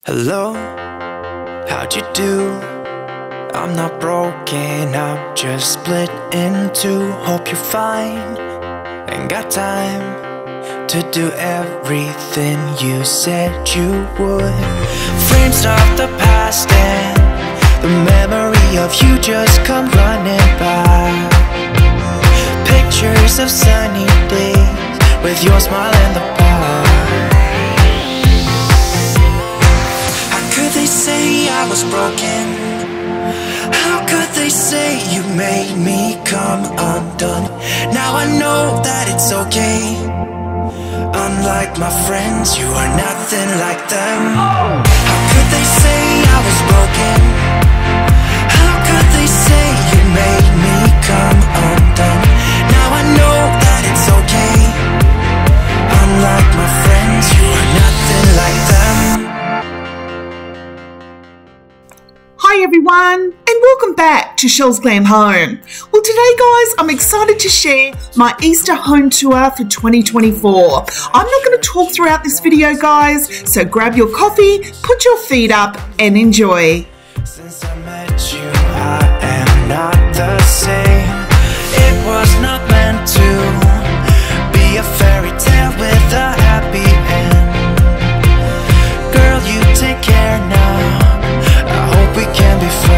Hello, how'd you do? I'm not broken, I'm just split in two. Hope you're fine, ain't got time to do everything you said you would. Frames of the past and the memory of you just come running by. Pictures of sunny days with your smile in the bar. They say I was broken. How could they say you made me come undone? Now I know that it's okay. Unlike my friends, you are nothing like them. How could they say I was broken? How could they say you made me come undone? Now I know that it's okay. Unlike my friends, you are nothing like them. Hi everyone, and welcome back to Chellesglamhome. Well, today guys, I'm excited to share my Easter home tour for 2024. I'm not going to talk throughout this video guys, so grab your coffee, put your feet up and enjoy. Since I met you, I am not the same. It was not meant to be a fairy tale with a happy end. Girl, you take care now. I hope we can be friends.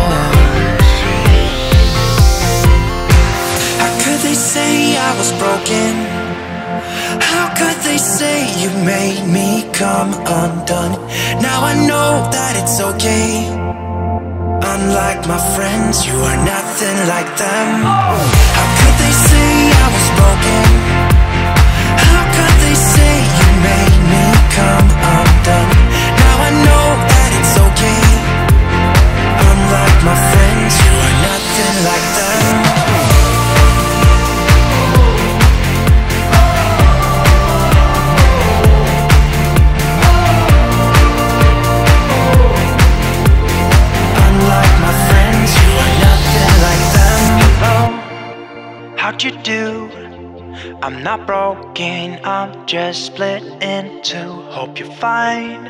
How could they say I was broken? How could they say you made me come undone? Now I know that it's okay. Unlike my friends, you are nothing like them. How could they say I was broken? How could they say you made me come undone? Now I know that it's okay. Unlike my friends, you are nothing like them. Unlike my friends, you are nothing like them. Hello, how'd you do? I'm not broken, I'm just split in two. Hope you're fine,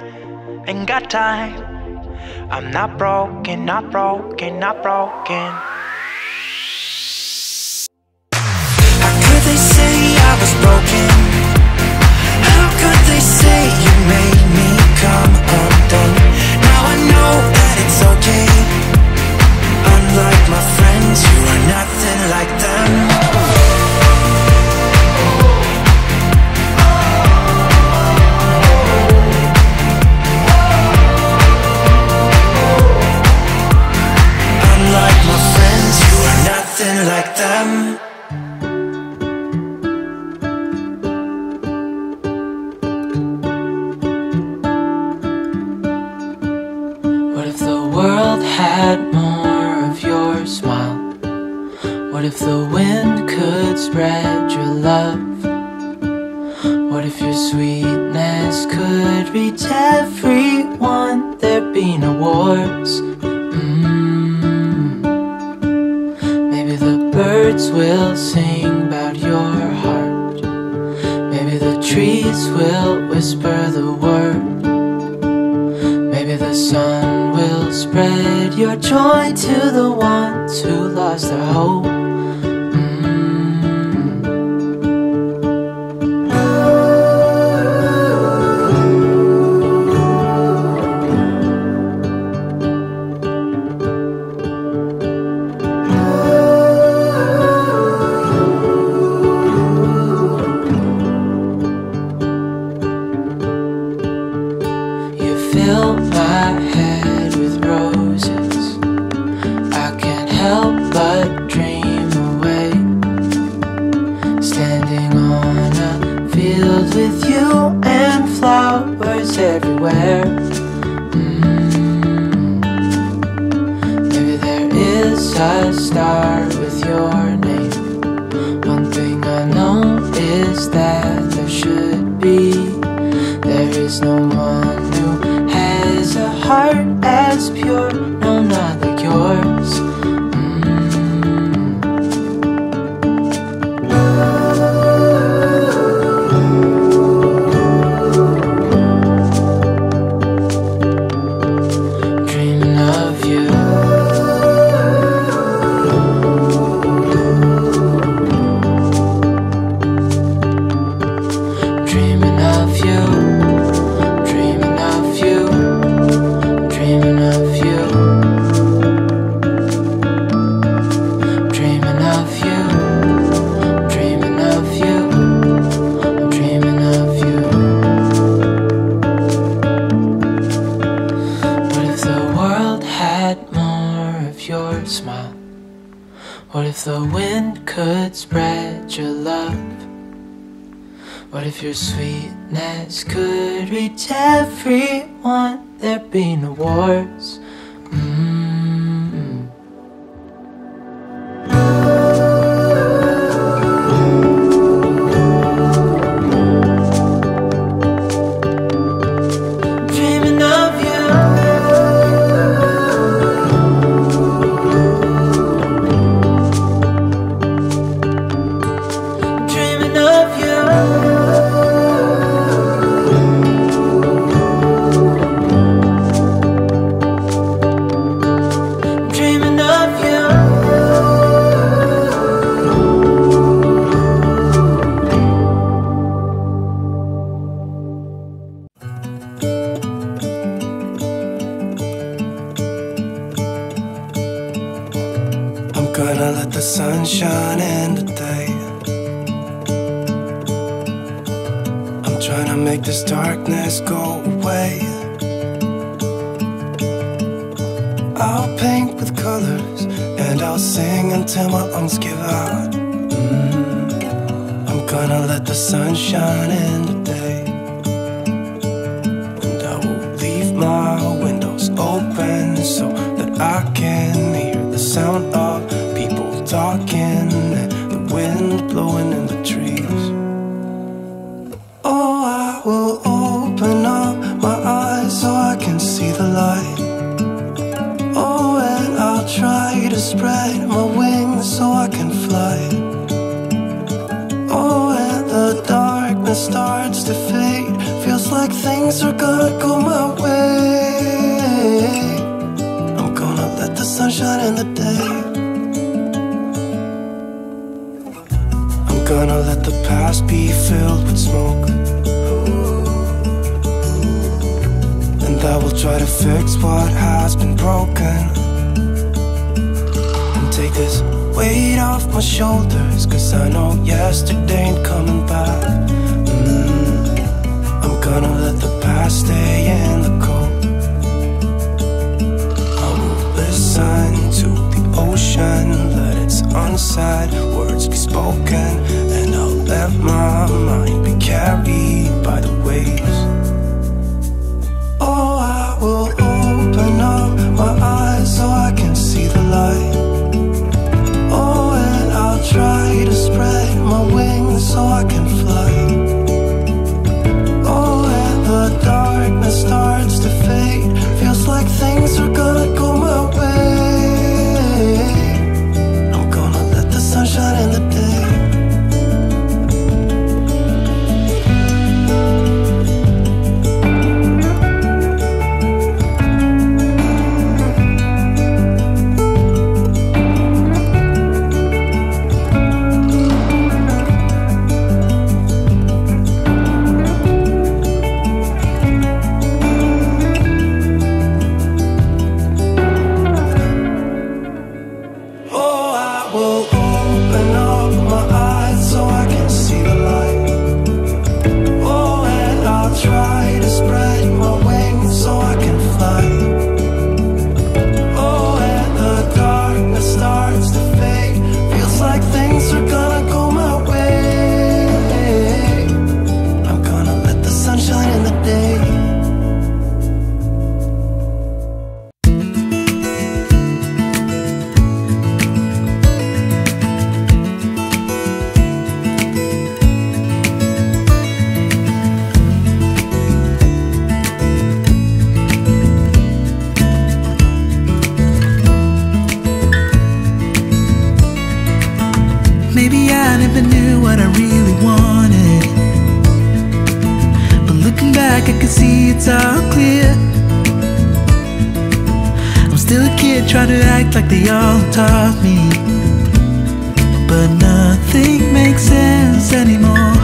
ain't got time. I'm not broken, not broken, not broken. How could they say I was broken? How could they say you made me come undone? Now I know that it's okay. Unlike my friends, you are nothing like them. Like them. What if the world had more of your smile? What if the wind could spread your love? What if your sweetness could reach everyone? There'd be no wars. Birds will sing about your heart. Maybe the trees will whisper the word. Maybe the sun will spread your joy to the ones who lost their hope. Fill my head with roses. I can't help but dream away. Standing on a field with you and flowers everywhere. Maybe there is a star with your name. One thing I know is that there should be. There is no one who has a heart as pure, no, not like yours. What if the wind could spread your love? What if your sweetness could reach everyone? There'd be no wars. Dreaming of you. Dreaming of you. Dreaming of you. I'm gonna let the sun shine in today. I'm trying to make this darkness go away. I'll paint with colors and I'll sing until my lungs give out. I'm gonna let the sun shine in today. And I will leave my windows open so that I can hear the sound of people talking and the wind blowing in the trees. Oh, I will open up my eyes so I can see the light. Oh, and I'll try to spread my wings so I can fly. Oh, and the darkness starts to fade. Feels like things are gonna go my way. I'm gonna let the sun shine in the day. I'm gonna let the past be filled with smoke. And I will try to fix what has been broken. And take this weight off my shoulders, 'cause I know yesterday ain't coming back. I'm gonna let the past stay in the cold. I will listen to the ocean, let its unsaid words be spoken. And I'll let my mind be carried by the waves. Oh, I will open up my eyes so I can see the light. Oh, and I'll try to spread my wings so I can fly. Oh, and the darkness starts to fade. Feels like things are gonna go my way. I'm gonna let the sun shine in the day. Maybe I never knew what I really wanted, but looking back I can see it's all clear. I'm still a kid trying to act like they all taught me, but nothing makes sense anymore.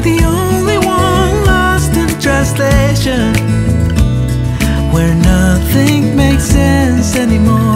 the only one lost in translation, where nothing makes sense anymore.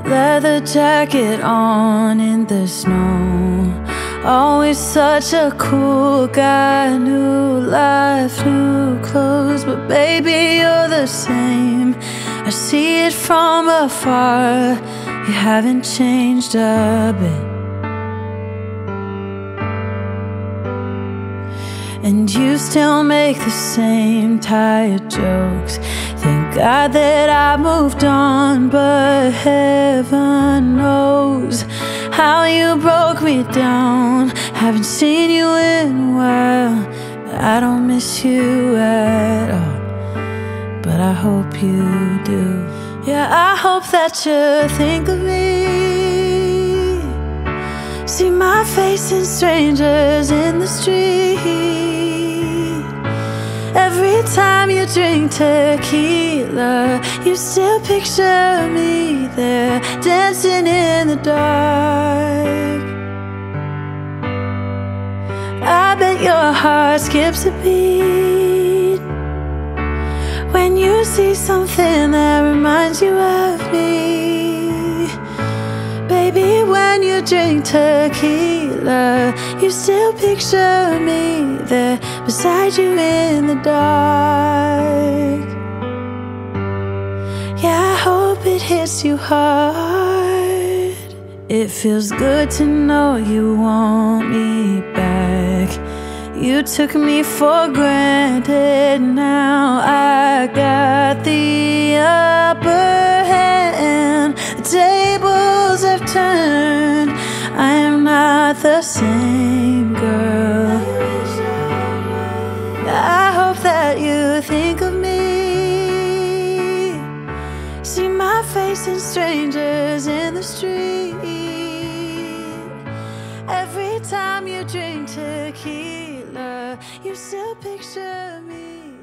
Leather jacket on in the snow, always such a cool guy. New life, new clothes, but baby you're the same. I see it from afar, you haven't changed a bit. And you still make the same tired jokes. Thank God that I moved on, but heaven knows how you broke me down. Haven't seen you in a while, I don't miss you at all, but I hope you do. Yeah, I hope that you think of me, see my face in strangers in the street. Every time you drink tequila, you still picture me there, dancing in the dark. I bet your heart skips a beat when you see something that reminds you of me. Baby, when you drink tequila, you still picture me there beside you in the dark. Yeah, I hope it hits you hard. It feels good to know you want me back. You took me for granted, now I got the upper hand. The tables have turned, I am not the same girl. I hope that you think of me, see my face in strangers in the street. Every time you drink tequila, you still picture me